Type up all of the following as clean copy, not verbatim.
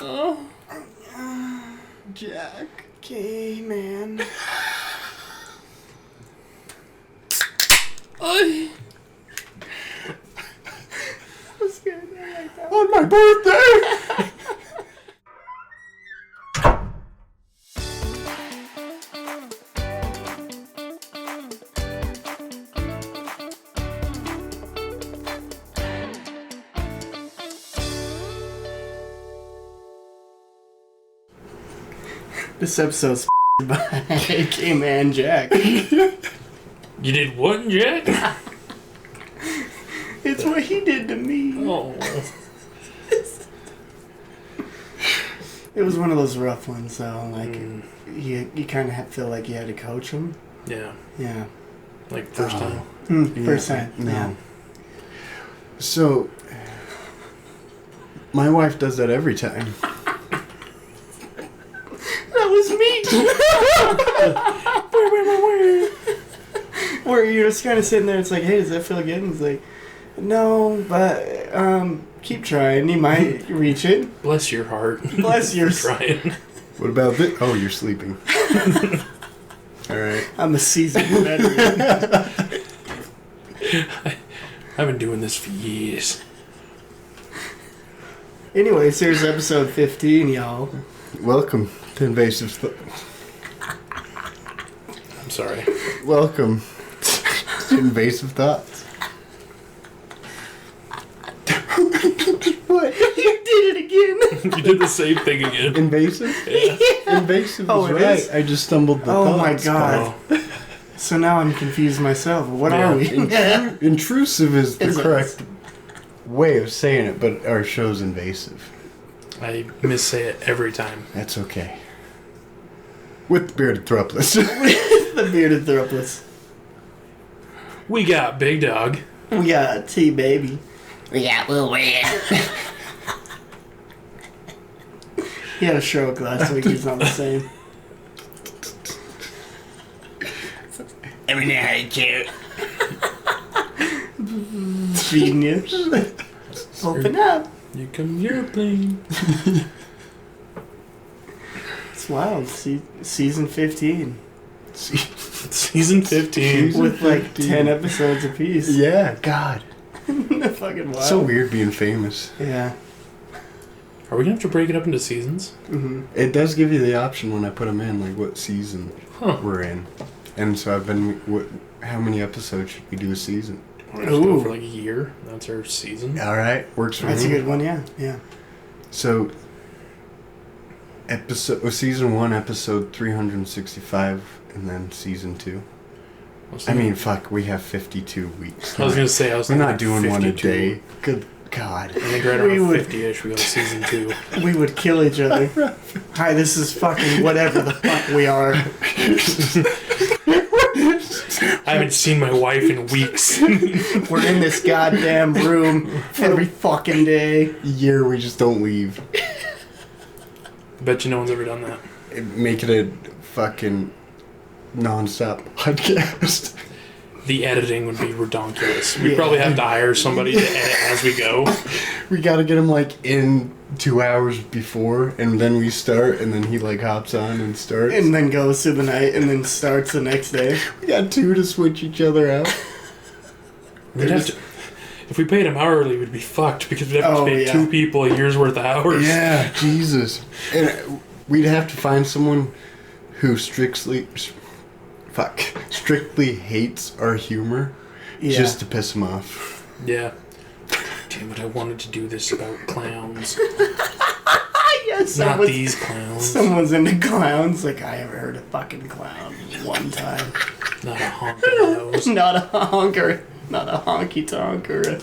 Oh. Jack. Okay, man. Ay. What's good? I like that. On my birthday! This episode's by AK Man Jack. You did what, Jack? It's what he did to me. Oh. It was one of those rough ones, though. Like, you kind of feel like you had to coach him. Yeah. Yeah. Like first time. First time. No. Yeah. So, my wife does that every time. That was me. Where you're just kind of sitting there, it's like, hey, does that feel good? And it's like, no, but keep trying. You might reach it. Bless your heart. Bless yours. Trying. What about this? Oh, you're sleeping. Alright. I'm a seasoned veteran. I've been doing this for years. Anyways, here's episode 15, y'all. Welcome to Invasive I'm sorry. Welcome to Invasive Thoughts. What? You did it again. You did the same thing again. Invasive? Yeah. Invasive Oh, is it right. is? I just stumbled the Oh thoughts. my god. Oh. So now I'm confused myself. What Yeah. are we? Intrusive is the Is it? correct way of saying it, but our show's invasive. I missay it every time. That's okay. With the bearded thruplets. The bearded thruplets. We got Big Dog. We got T-Baby. We got Will Wade. He had a stroke last week. He's not the same. Every now and cute. Feeding you. Open up. You come your plane. It's wild. Season 15. Season 15. With like 10 episodes apiece. Yeah, God. Fucking wild. So weird being famous. Yeah. Are we going to have to break it up into seasons? Mm-hmm. It does give you the option when I put them in, like what season Huh. in. And so I've been, how many episodes should we do a season? We're just going Ooh. for like a year. That's our season. Alright, works for That's me. a good one, yeah. Yeah. So, season 1, episode 365, and then season 2. I mean, fuck, we have 52 weeks. I was going to say, I was We're thinking not doing one a 52. day. Good God. I think right We around would- 50-ish, we got season 2. We would kill each other. Hi, this is fucking whatever the fuck we are. I haven't seen my wife in weeks. We're in this goddamn room every fucking day. Year we just don't leave. Bet you no one's ever done that. Make it a fucking non-stop podcast. The editing would be redonkulous. We'd Yeah. probably have to hire somebody to edit as we go. We gotta get him like in 2 hours before, and then we start, and then he like hops on and starts. And then goes through the night and then starts the next day. We got 2 to switch each other out. We'd have to, if we paid him hourly, we'd be fucked because we'd have to Oh, pay yeah. 2 people a year's worth of hours. Yeah, Jesus. And we'd have to find someone who strictly hates our humor Yeah. just to piss him off. Yeah. Damn it, I wanted to do this about clowns. Yes, Not these clowns. Someone's into clowns. Like, I ever heard a fucking clown one time. Not a honking nose. Not a honker. Not a honky tonk or a...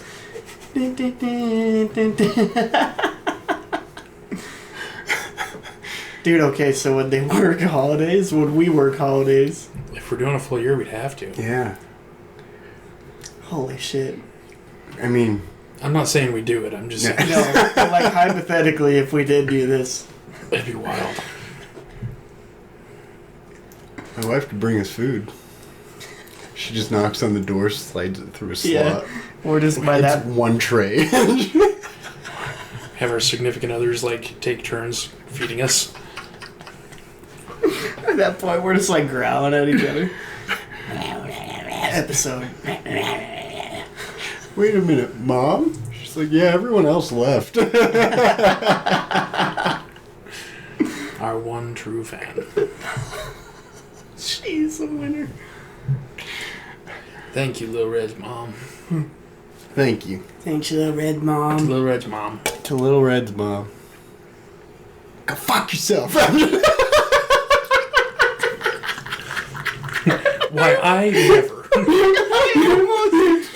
Dude, okay, so would they work holidays? Would we work holidays? If we're doing a full year, we'd have to. Yeah. Holy shit. I mean, I'm not saying we do it, I'm just saying No, but like hypothetically, if we did do this. it'd be wild. my wife could bring us food. She just knocks on the door, slides it through a slot. Yeah. Or just by It's that... one tray. have our significant others, like, take turns feeding us. At that point, we're just like growling at each other. Episode. Wait a minute, Mom? She's like, yeah, everyone else left. Our one true fan. She's a winner. Thank you, Lil Red's mom. Thank you. Thanks, Little Red Mom. Lil Red's mom. To Little Red's mom. Go fuck yourself. Why, I never.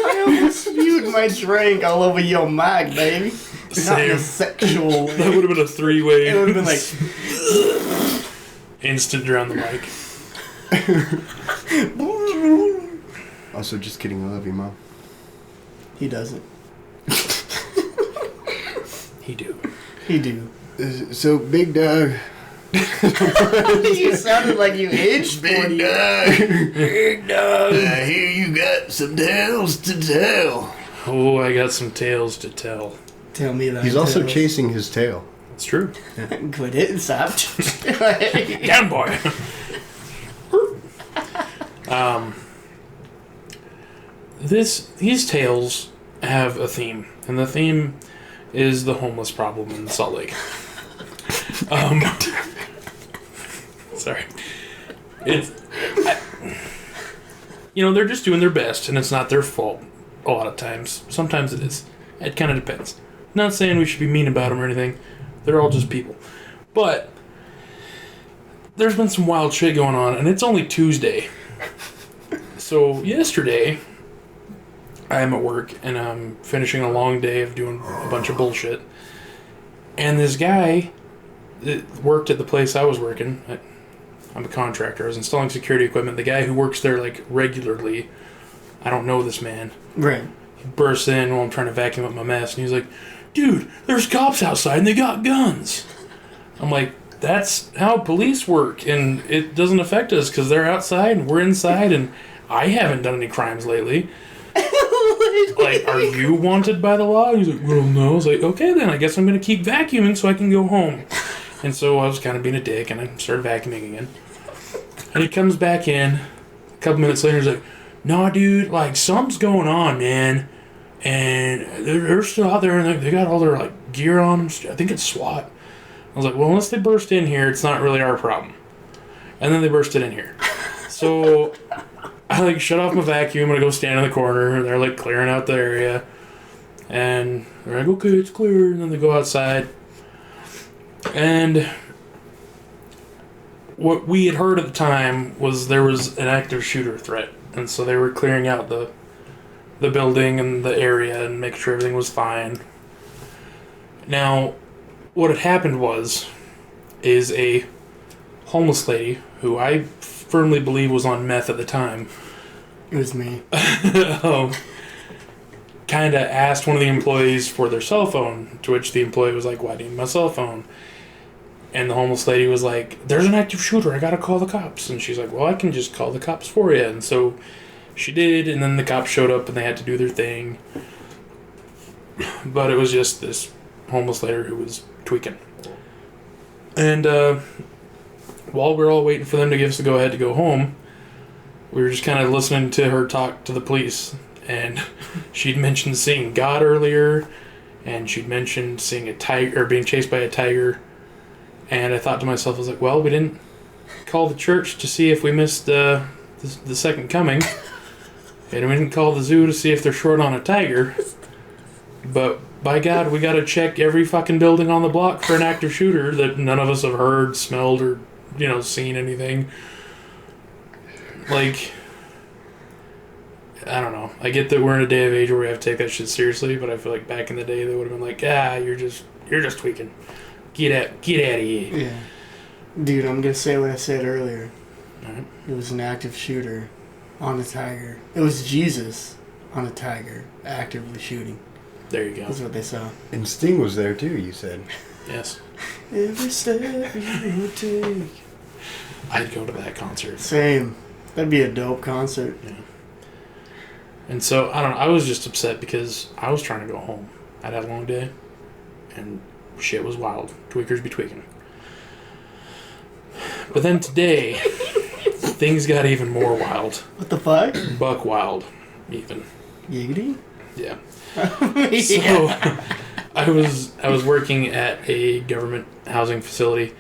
I almost spewed my drink all over your mic, baby. Not in a Same. sexual way. That would have been a three-way. It would have been like... instant around the mic. Also, just kidding. I love you, Mom. He doesn't. He do. He do. So, Big Dog. You sounded like you aged 40. Big dog, I hear you got some tales to tell. Oh, I got some tales to tell. Tell me that. He's also chasing his tail. It's true. Quit it and stop. Down, boy. These tales have a theme, and the theme is the homeless problem in Salt Lake. Sorry. They're just doing their best, and it's not their fault a lot of times. Sometimes it is. It kind of depends. Not saying we should be mean about them or anything. They're all just people. But there's been some wild shit going on, and it's only Tuesday. So yesterday, I'm at work, and I'm finishing a long day of doing a bunch of bullshit. And this guy that worked at the place I was working, I'm a contractor, I was installing security equipment. The guy who works there, like, regularly, I don't know this man. Right. He bursts in while I'm trying to vacuum up my mess, and he's like, dude, there's cops outside, and they got guns. I'm like, that's how police work, and it doesn't affect us, because they're outside, and we're inside, and I haven't done any crimes lately. Like, are you wanted by the law? He's like, well, no. I was like, okay, then I guess I'm going to keep vacuuming so I can go home. And so I was kind of being a dick, and I started vacuuming again. And he comes back in. A couple minutes later, he's like, nah, dude, like, something's going on, man. And they're still out there, and they got all their, like, gear on them. I think it's SWAT. I was like, well, unless they burst in here, it's not really our problem. And then they bursted in here. So I, like, shut off my vacuum, and I go stand in the corner, and they're, like, clearing out the area. And they're like, okay, it's clear. And then they go outside. And what we had heard at the time was there was an active shooter threat. And so they were clearing out the building and the area and making sure everything was fine. Now, what had happened is a homeless lady, who I firmly believe was on meth at the time, It was me. kind of asked one of the employees for their cell phone, to which the employee was like, why do you need my cell phone? And the homeless lady was like, there's an active shooter, I gotta call the cops. And she's like, well, I can just call the cops for you. And so she did, and then the cops showed up and they had to do their thing. But it was just this homeless lady who was tweaking. And while we were all waiting for them to give us the go-ahead to go home, we were just kind of listening to her talk to the police. And she'd mentioned seeing God earlier, and she'd mentioned seeing a tiger, or being chased by a tiger. And I thought to myself, I was like, well, we didn't call the church to see if we missed the second coming. And we didn't call the zoo to see if they're short on a tiger. But by God, we gotta check every fucking building on the block for an active shooter that none of us have heard, smelled, or, seen anything. Like, I don't know. I get that we're in a day of age where we have to take that shit seriously, but I feel like back in the day they would have been like, you're just tweaking. Get out of here. Yeah. Dude, I'm going to say what I said earlier. Alright. It was an active shooter on a tiger. It was Jesus on a tiger actively shooting. There you go. That's what they saw. And Sting was there too, you said. Yes. Every step you take. I'd go to that concert. Same. That'd be a dope concert. Yeah. And so, I don't know, I was just upset because I was trying to go home. I'd had a long day, and shit was wild. Tweakers be tweaking. But then today, things got even more wild. What the fuck? Buck wild, even. Giggity? Yeah. Yeah. So, I was working at a government housing facility,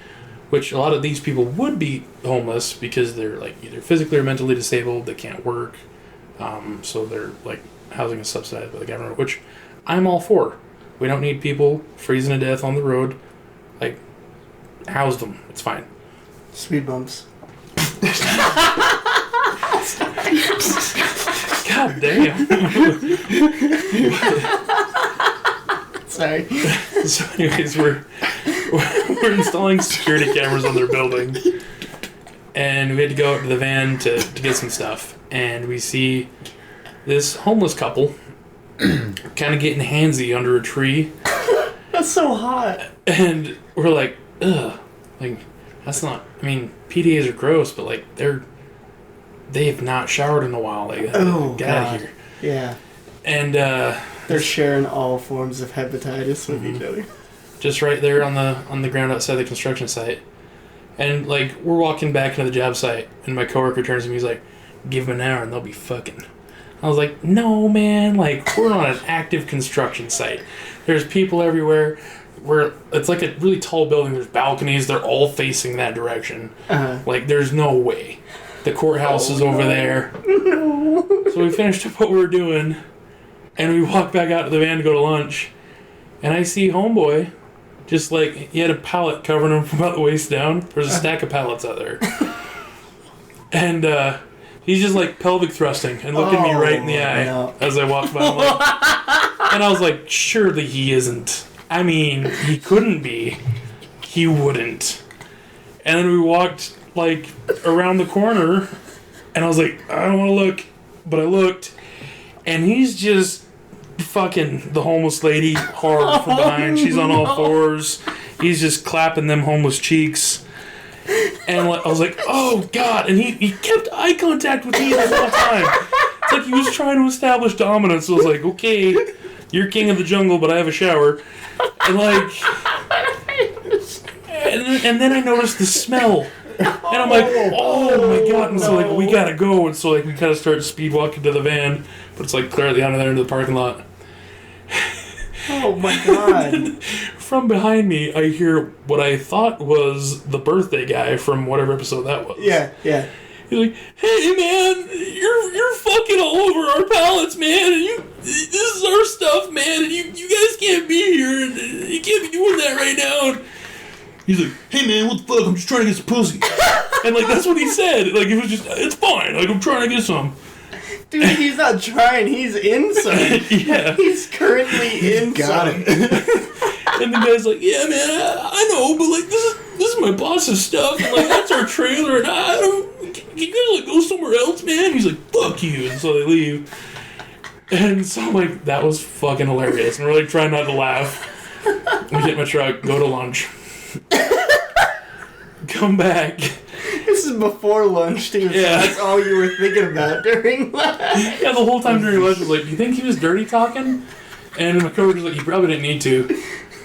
which a lot of these people would be homeless because they're like either physically or mentally disabled, they can't work, so they're like housing is subsidized by the government, which I'm all for. We don't need people freezing to death on the road. Like, house them. It's fine. Speed bumps. God damn. Sorry. So anyways, we're installing security cameras on their building, and we had to go out to the van to get some stuff, and we see this homeless couple kind of getting handsy under a tree. That's so hot. And we're like, ugh, like, that's not, I mean, PDAs are gross, but like, they've not showered in a while, like, Oh, get out God. of here. Yeah. And They're sharing all forms of hepatitis with each other. just right there on the ground outside the construction site. And like, we're walking back into the job site, and my coworker turns to me, he's like, give them an hour and they'll be fucking. I was like, no, man, like, we're on an active construction site. There's people everywhere. It's like a really tall building. There's balconies. They're all facing that direction. Uh-huh. Like, there's no way. The courthouse is over there. No. So we finished up what we were doing, and we walked back out to the van to go to lunch. And I see homeboy, just like, he had a pallet covering him from about the waist down. There's a stack of pallets out there. And he's just like pelvic thrusting and looking me right in the eye no. as I walked by. And I was like, surely he isn't. I mean, he couldn't be. He wouldn't. And then we walked, like, around the corner, and I was like, I don't want to look. But I looked, and he's just fucking the homeless lady hard from behind. She's on all fours. He's just clapping them homeless cheeks. And I was like, oh, God. And he kept eye contact with me the whole time. It's like he was trying to establish dominance. I was like, okay, you're king of the jungle, but I have a shower. And like, and then I noticed the smell. And I'm like, oh my God. And so like, we gotta go. And so like, we kind of start speed walking to the van, but it's like clearly out of there into the parking lot. Oh my God. From behind me, I hear what I thought was the birthday guy from whatever episode that was. Yeah, yeah. He's like, hey man, you're fucking all over our pallets, man, and this is our stuff, man, and you guys can't be here, and you can't be doing that right now. And he's like, hey man, what the fuck, I'm just trying to get some pussy. And like, that's what he said. Like, it was just, it's fine, like, I'm trying to get some. Dude, he's not trying, he's in some. Yeah. He's currently in Got some. it. And the guy's like, yeah man, I know, but like, this is my boss's stuff, and like, that's our trailer, and I don't, can you guys like go somewhere else, man? He's like, fuck you. And so they leave. And so I'm like, that was fucking hilarious. And we're like trying not to laugh. We get in my truck, go to lunch. Come back. This is before lunch, too. So Yeah. that's all you were thinking about during lunch. Yeah, the whole time during lunch I was like, do you think he was dirty talking? And my coworker's like, you probably didn't need to.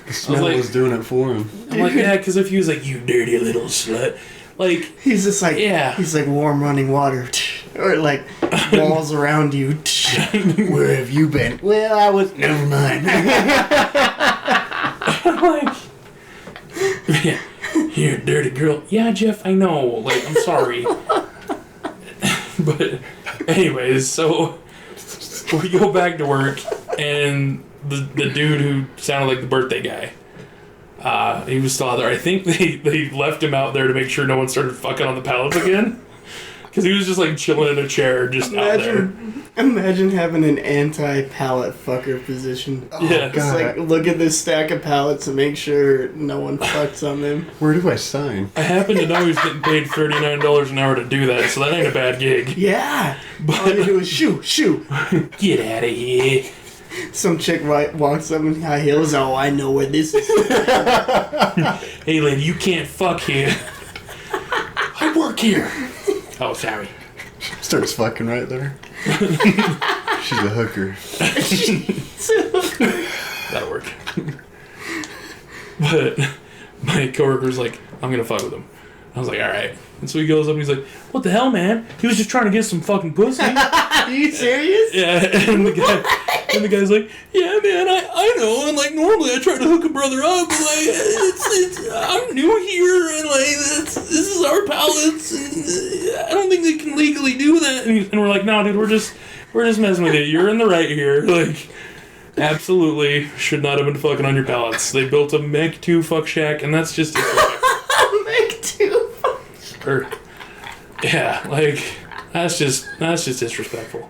The smell was doing it for him. I'm like, yeah, because if he was like, you dirty little slut. Like, He's just like, Yeah. He's like warm running water. Or like walls around you. Where have you been? Well, I was. Never mind. I'm like, yeah, you're a dirty girl. Yeah, Jeff, I know. Like, I'm sorry. But, anyways, so we go back to work, and the dude who sounded like the birthday guy, he was still out there. I think they left him out there to make sure no one started fucking on the pallets again. Because he was just like chilling in a chair just out there. Imagine having an anti-pallet fucker position. Yeah. It's like, look at this stack of pallets and make sure no one fucks on them. Where do I sign? I happen to know he's getting paid $39 an hour to do that, so that ain't a bad gig. Yeah. All you do is shoo. Get out of here. Some chick walks up in high heels. Oh, I know where this is. Hey, lady, you can't fuck here. I work here. Oh, sorry. Starts fucking right there. She's a hooker. That'll work. But my coworker's like, I'm gonna fuck with him. I was like, all right. And so he goes up and he's like, what the hell, man? He was just trying to get some fucking pussy. Are you serious? Yeah, and the guy's like, yeah, man, I know. And like normally I try to hook a brother up, but like it's I'm new here, and like this is our pallets, and I don't think they can legally do that. And we're like, no, dude, we're just messing with you. You're in the right here. Like, absolutely should not have been fucking on your pallets. They built a Meg 2 fuck shack, and that's just Meg 2. or, yeah, like that's just disrespectful.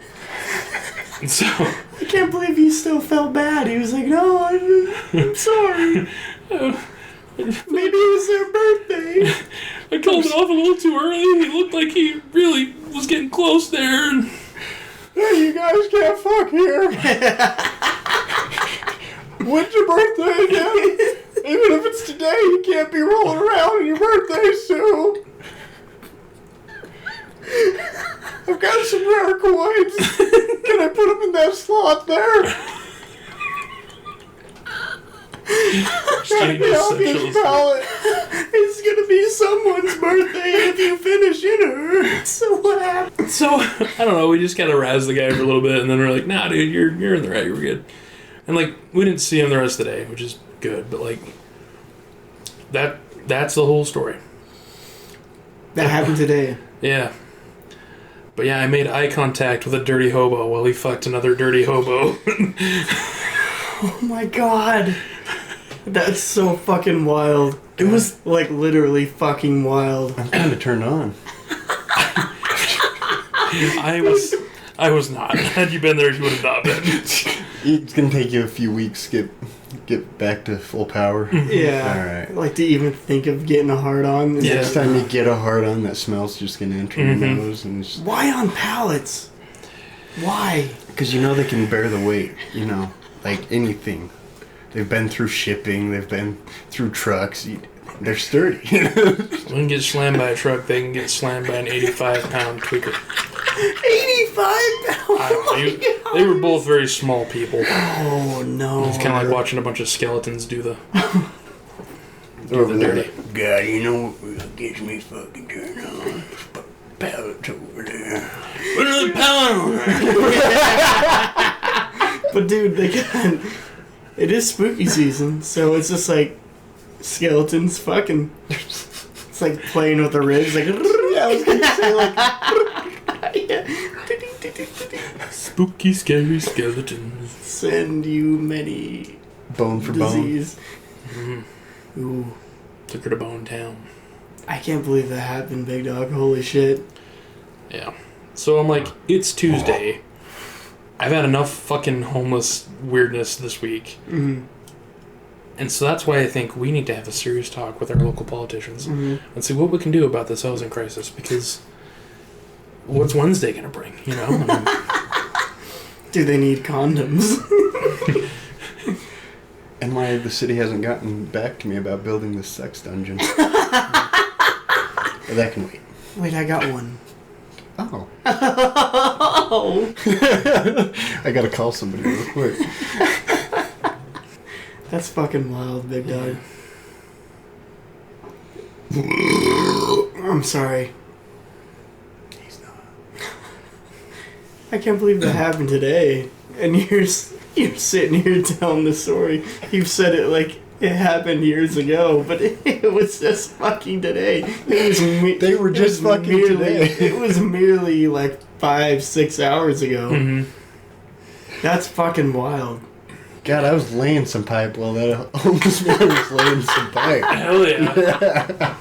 And so I can't believe he still felt bad. He was like, no, I'm sorry. Maybe it was their birthday. I called it off a little too early. He looked like he really was getting close there. And Hey, you guys can't fuck here. When's your birthday again? Even if it's today, you can't be rolling around on your birthday soon. I've got some rare coins. Can I put them in that slot there? exchange Be on essentials. this pallet. It's gonna be someone's birthday if you finish it. So what happened? So I don't know. We just kind of razzed the guy for a little bit, and then we're like, nah, dude, you're in the right. We're good. And like we didn't see him the rest of the day, which is good. But like that's the whole story. That happened today. Yeah. But yeah, I made eye contact with a dirty hobo while he fucked another dirty hobo. Oh my god. That's so fucking wild. It was like literally fucking wild. I'm kind of turned on. I was not. Had you been there, you would have not been. It's gonna take you a few weeks to get back to full power. Yeah. Alright. Like to even think of getting a hard on. Yeah. Next time you get a hard on, that smell's just gonna enter your nose, and it's Why on pallets? Why? because you know they can bear the weight. You know, like anything. They've been through shipping. They've been through trucks. They're sturdy. We can get slammed by a truck. They can get slammed by an 85-pound tweaker. 85 pounds. They were both very small people. Oh no. It's kind of like watching a bunch of skeletons do the Over there. dirty. God, you know what really gets me fucking turned on? Pallets over there. Put another pallet on there. But dude, they got. It is spooky season, so it's just like skeletons fucking. It's like playing with the ribs, like. Yeah, I was gonna say like. Spooky, scary skeletons. Send you many Bone for bone. disease. Mm-hmm. Ooh, Took her to Bone Town. I can't believe that happened, big dog. Holy shit. Yeah. So I'm like, it's Tuesday. I've had enough fucking homeless weirdness this week. Mm-hmm. And so that's why I think we need to have a serious talk with our local politicians and see what we can do about this housing crisis, because what's Wednesday going to bring, you know? I mean, Do they need condoms? And why the city hasn't gotten back to me about building this sex dungeon. That can wait. Wait, I got one. Oh. Oh. I gotta call somebody real quick. That's fucking wild, big dog. I'm sorry. He's not. I can't believe that happened today. And you're sitting here telling the story. You've said it like it happened years ago, but it was just fucking today. They were just fucking today. It was merely like 5-6 hours ago. mm-hmm. That's fucking wild. God, I was laying some pipe while that homeless man was laying some pipe. Hell yeah.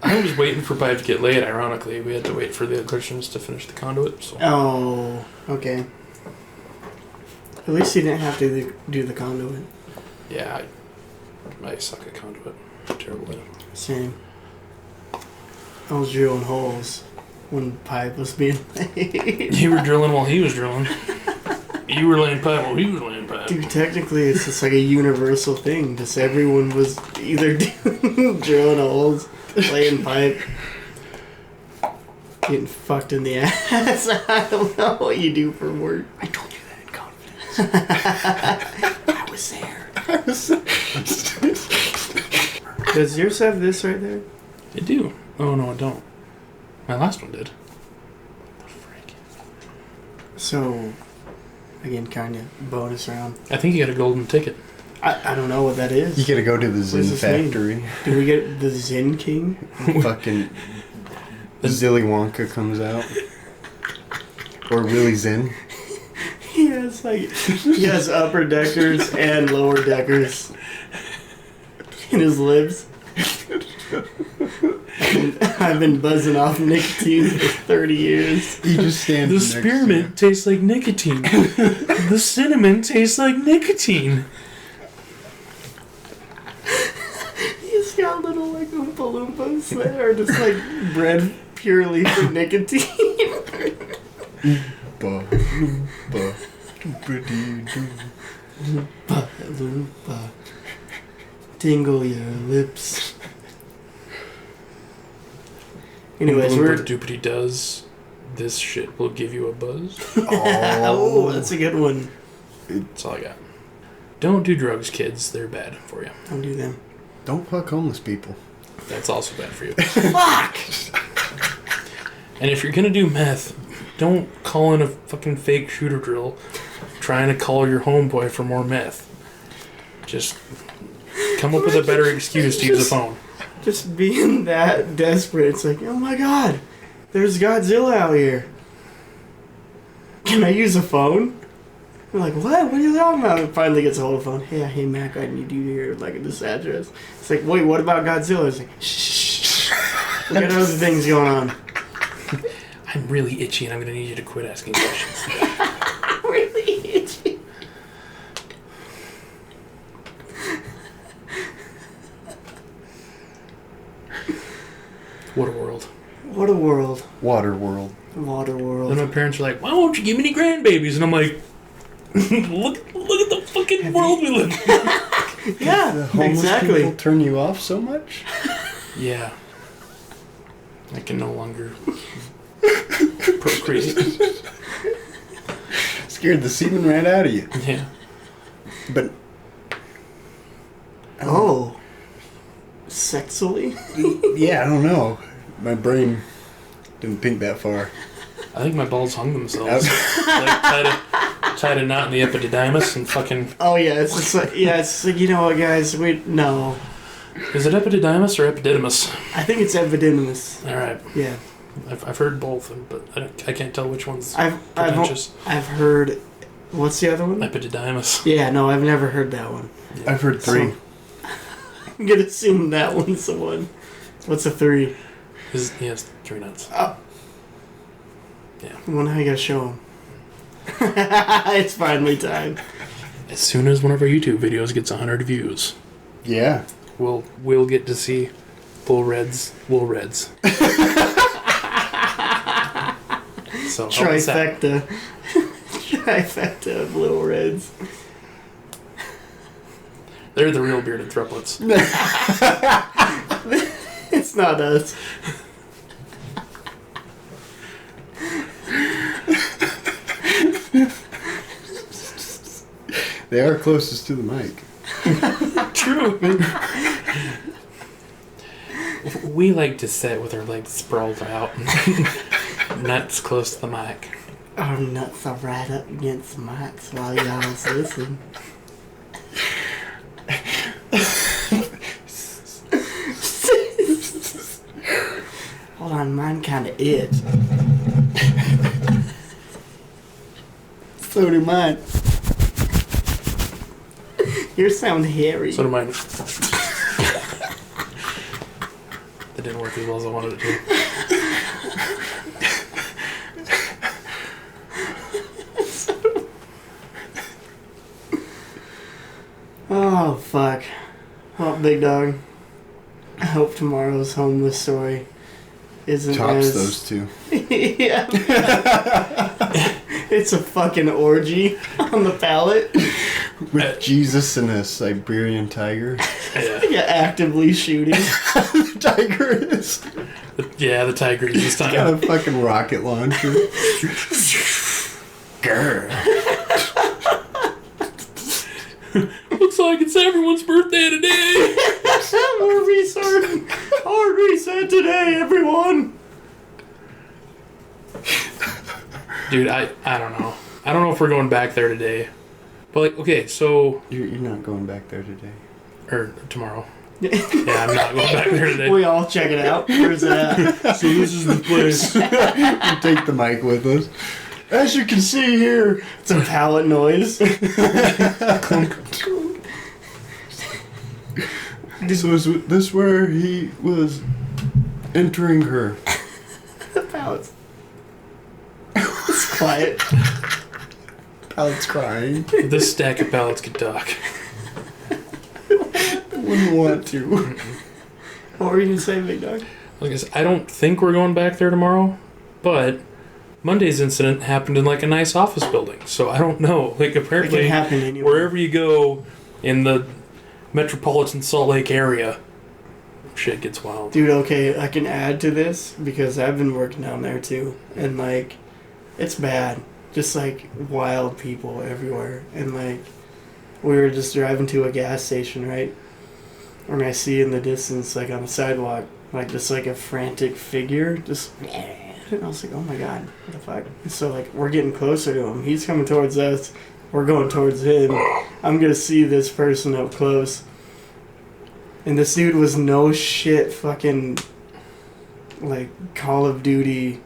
I was waiting for pipe to get laid, ironically. We had to wait for the electricians to finish the conduit, so. Oh, okay. At least you didn't have to do the conduit. Yeah, I suck at conduit. Terrible at it. Same. I was drilling holes when pipe was being laid. You were drilling while he was drilling. You were laying pipe while he was laying pipe. Dude, technically it's just like a universal thing. Just everyone was either drilling holes, laying pipe, getting fucked in the ass. I don't know what you do for work. I told you that in confidence. I was there. Does yours have this right there? I do. Oh, no, I don't. My last one did. What the frick? So, again, kind of bonus round. I think you got a golden ticket. I don't know what that is. You gotta go to the Zen does this factory. Do we get the Zen King? Fucking Zilly Wonka comes out. Or Willy Zen. He has upper deckers and lower deckers in his lips. I've been buzzing off nicotine for 30 years. He just stands The next to spearmint tastes like nicotine. The cinnamon tastes like nicotine. He's got little like Oompa Loompas that are just like bred purely for nicotine. Ba, ba, doobity-doo. Oompa Loompa, tingle your lips. Anyways, we're... Doopity does. This shit will give you a buzz. Oh, that's a good one. That's all I got. Don't do drugs, kids. They're bad for you. Don't do them. Don't fuck homeless people. That's also bad for you. Fuck! And if you're gonna do meth, don't call in a fucking fake shooter drill trying to call your homeboy for more meth. Just come up with a better excuse to use a phone. Just being that desperate, it's like, oh my god, there's Godzilla out here. Can I use a phone? We're like, what? What are you talking about? And finally gets a hold of the phone. Hey, Mac, I need you here, like, at this address. It's like, wait, what about Godzilla? It's like, shh. We got other things going on. I'm really itchy and I'm gonna need you to quit asking questions. Really itchy. What a world. What a world. Water world. Water Then world. my parents are like, why won't you give me any grandbabies? And I'm like, look at the fucking world we live in. Yeah, The homeless exactly. people turn you off so much? Yeah. I can no longer procreate. Scared the semen right out of you. Yeah. But Oh. Sexually? yeah, I don't know. My brain didn't think that far. I think my balls hung themselves. Like tied a knot in the epididymis and fucking... Oh yeah, it's just like, you know what, guys, no. Is it epididymis or epididymis? I think it's epididymis. Alright. Yeah. I've heard both, but I can't tell which one's I've pretentious. heard, what's the other one? Epididymis. Yeah, no, I've never heard that one. I've heard 3. So, I'm gonna assume that one's the one. What's a 3? He has 3 nuts. Oh. Yeah. Well, now I gotta show him. It's finally time. As soon as one of our YouTube videos gets 100 views, Yeah. we'll get to see wool reds. So Trifecta. Trifecta of little reds. they're the real bearded thruplets. It's not us. They are closest to the mic. True. We like to sit with our legs sprawled out, nuts close to the mic. Our nuts are right up against the mics while y'all listen. Hold on, mine kind of itch. So do mine. Yours sound hairy. So do mine. That didn't work as well as I wanted it to. Oh, fuck. Well, big dog. I hope tomorrow's homeless story isn't Tops as... those 2. Yeah. It's a fucking orgy on the pallet. With Jesus and a Siberian tiger. Yeah. Yeah, actively shooting. The tiger is. Yeah, the tiger is this Got time. a fucking rocket launcher. Grr. like it's everyone's birthday today. Hard reset today, everyone. Dude, I don't know. I don't know if we're going back there today. But, like, okay, so... You're not going back there today. Or tomorrow. Yeah, I'm not going back there today. We all check it out. Where's it at? So this is the place. We'll take the mic with us. As you can see here, It's a pallet noise. so is this where he was entering her? The pallets. It's quiet. Pallet's crying. This stack of pallets could talk. Wouldn't want to. What were you gonna say, Big Dog? Like I said, I don't think we're going back there tomorrow, but Monday's incident happened in like a nice office building, so I don't know. Like It apparently, can happen anywhere. wherever you go in the metropolitan Salt Lake area, shit gets wild. Dude, okay, I can add to this because I've been working down there too, and like, it's bad. Just like wild people everywhere, and like, we were just driving to a gas station, right? And I see in the distance, like on the sidewalk, like just like a frantic figure, just. And I was like, oh my god, what the fuck? And so like, we're getting closer to him. He's coming towards us. We're going towards him. I'm gonna see this person up close. And this dude was no shit fucking like Call of Duty,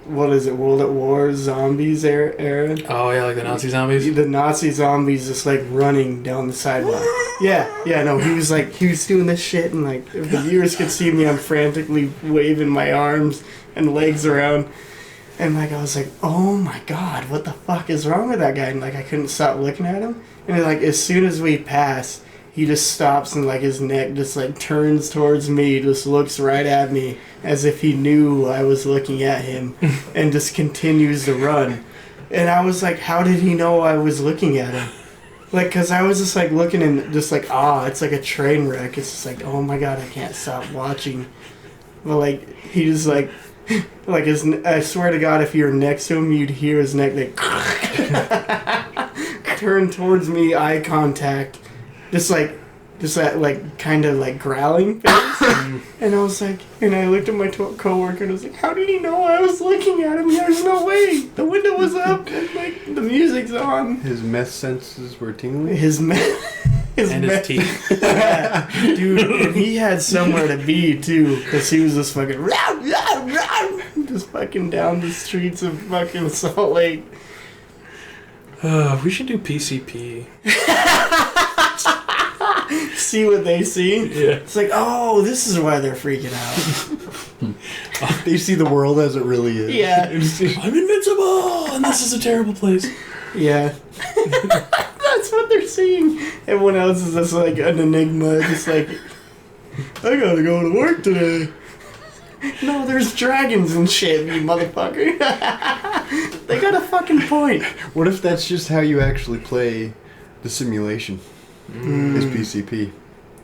what is it, World at War zombies era? Oh yeah, like the Nazi zombies. The Nazi zombies just like running down the sidewalk. Yeah, no, he was doing this shit, and like if the viewers could see me, I'm frantically waving my arms and legs around. And like I was like, oh my god, what the fuck is wrong with that guy? And like I couldn't stop looking at him. And like as soon as we passed, he just stops and like his neck just like turns towards me, just looks right at me as if he knew I was looking at him, and just continues to run. And I was like, how did he know I was looking at him? Like, cause I was just like looking and just like, it's like a train wreck. It's just like, oh my god, I can't stop watching. But like, he just like I swear to God, if you were next to him, you'd hear his neck like turn towards me, eye contact, just that like kind of like growling face. And I was like, and I looked at my coworker and I was like, how did he know I was looking at him? There's no way. The window was up and like the music's on. His meth senses were tingling. His Teeth. Yeah, dude, and he had somewhere to be too, because he was just fucking just fucking down the streets of fucking Salt Lake. We should do PCP. See what they see. Yeah. It's like, oh, this is why they're freaking out. They see the world as it really is. Yeah. I'm invincible, and this is a terrible place. Yeah. That's what they're seeing. Everyone else is just like an enigma, just like, I gotta go to work today. No, there's dragons and shit, you motherfucker. They got a fucking point. What if that's just how you actually play the simulation? Is PCP.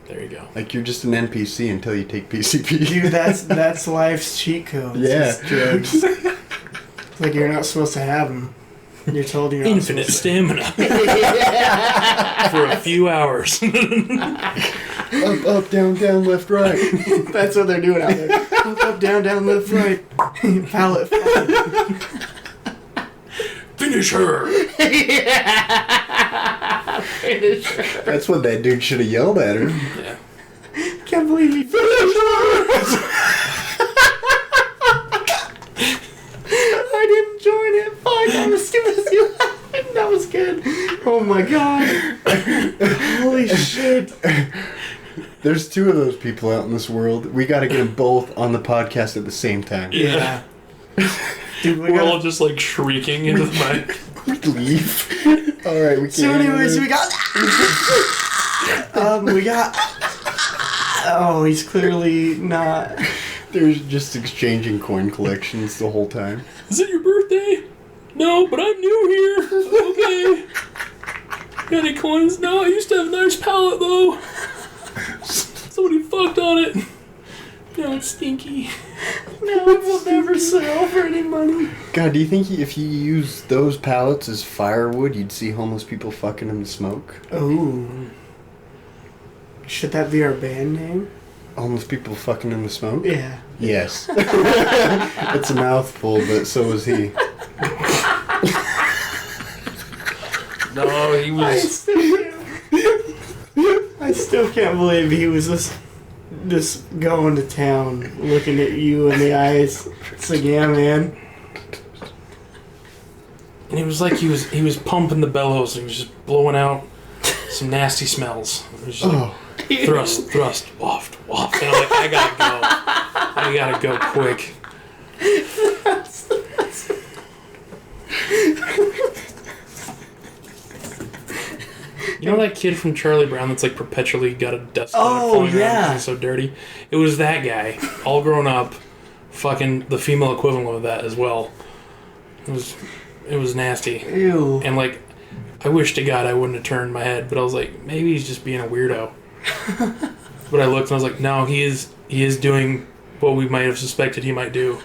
There you go. Like you're just an NPC until you take PCP. Dude, that's life's cheat codes. Yeah. It's drugs. It's like you're not supposed to have them. You're told you're not Infinite supposed stamina for a few hours. Up, down, left, right. to. That's what they're doing out there. Up, down, left, right. Pallet. Finish her. Finish her. That's what that dude should have yelled at her. Yeah. Can't believe he finished her. I didn't join it. Fuck, I was stupid as you. That was good. Oh my god. Holy shit. There's two of those people out in this world. We got to get them both on the podcast at the same time. Yeah. Dude, We're all just like shrieking into the mic. Leave. All right, we can't. So anyways, we got. Oh, he's clearly not. They're just exchanging coin collections the whole time. Is it your birthday? No, but I'm new here. Okay. Got any coins? No, I used to have a nice pallet though. Somebody fucked on it. Now it's stinky. No, it will never sell for any money. God, do you think if you use those pallets as firewood, you'd see homeless people fucking in the smoke? Oh. Should that be our band name? Homeless people fucking in the smoke? Yeah. Yes. It's a mouthful, but so is he. No, he was. I still can't believe he was just going to town, looking at you in the eyes. It's like, yeah, man. And it was like he was pumping the bellows. He was just blowing out some nasty smells. It was just like, thrust, waft. And I'm like, I gotta go quick. You know that kid from Charlie Brown that's like perpetually got a dust flying around because he's so dirty? It was that guy, all grown up, fucking the female equivalent of that as well. It was nasty. Ew. And like, I wish to God I wouldn't have turned my head, but I was like, maybe he's just being a weirdo. But I looked and I was like, no, he is doing what we might have suspected he might do.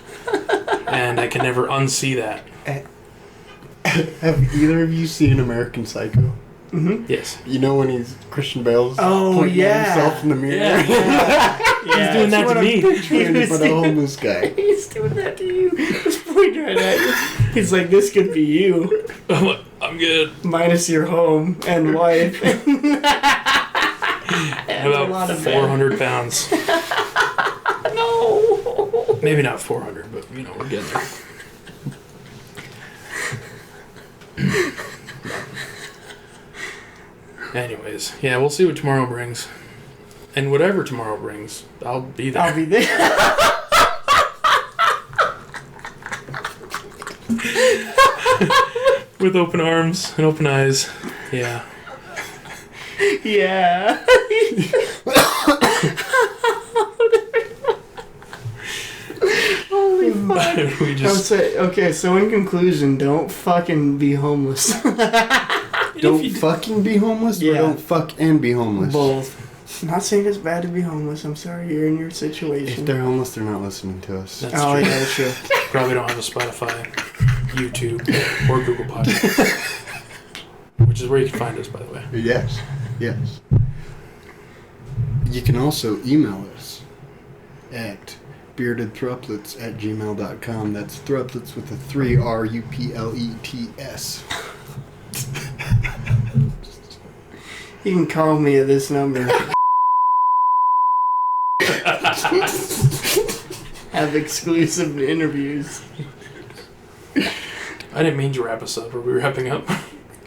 And I can never unsee that. Have either of you seen American Psycho? Mm-hmm. Yes. You know when he's Bale's pointing at himself in the mirror? Yeah. He's doing that to me. But a homeless guy. He's doing that to you. He's pointing right at you. He's like, this could be you. I'm good. Minus your home and wife. About 400 pounds. No. Maybe not 400, but you know, we're getting there. Anyways, yeah, we'll see what tomorrow brings. And whatever tomorrow brings, I'll be there. I'll be there. With open arms and open eyes. Yeah. Yeah. Holy fuck. We just Okay, so in conclusion, don't fucking be homeless. Don't fucking be homeless or Yeah. don't fuck and be homeless? Both. I'm not saying it's bad to be homeless. I'm sorry you're in your situation. If they're homeless, they're not listening to us. That's oh, true. yeah, that's true. Probably don't have a Spotify, YouTube, or Google Podcasts. Which is where you can find us, by the way. Yes. You can also email us at beardedthruplets@gmail.com. That's thruplets with a 3 RUPLETS. You can call me at this number. Have exclusive interviews. I didn't mean to wrap us up. Are we wrapping up?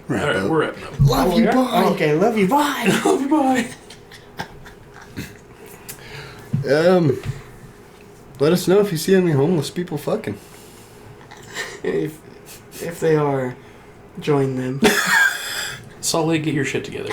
Wrap Alright, up. we're wrapping up. Love you, bye. Okay, love you, bye. Love you, bye. Let us know if you see any homeless people fucking. If they are, join them. Salt Lake, get your shit together.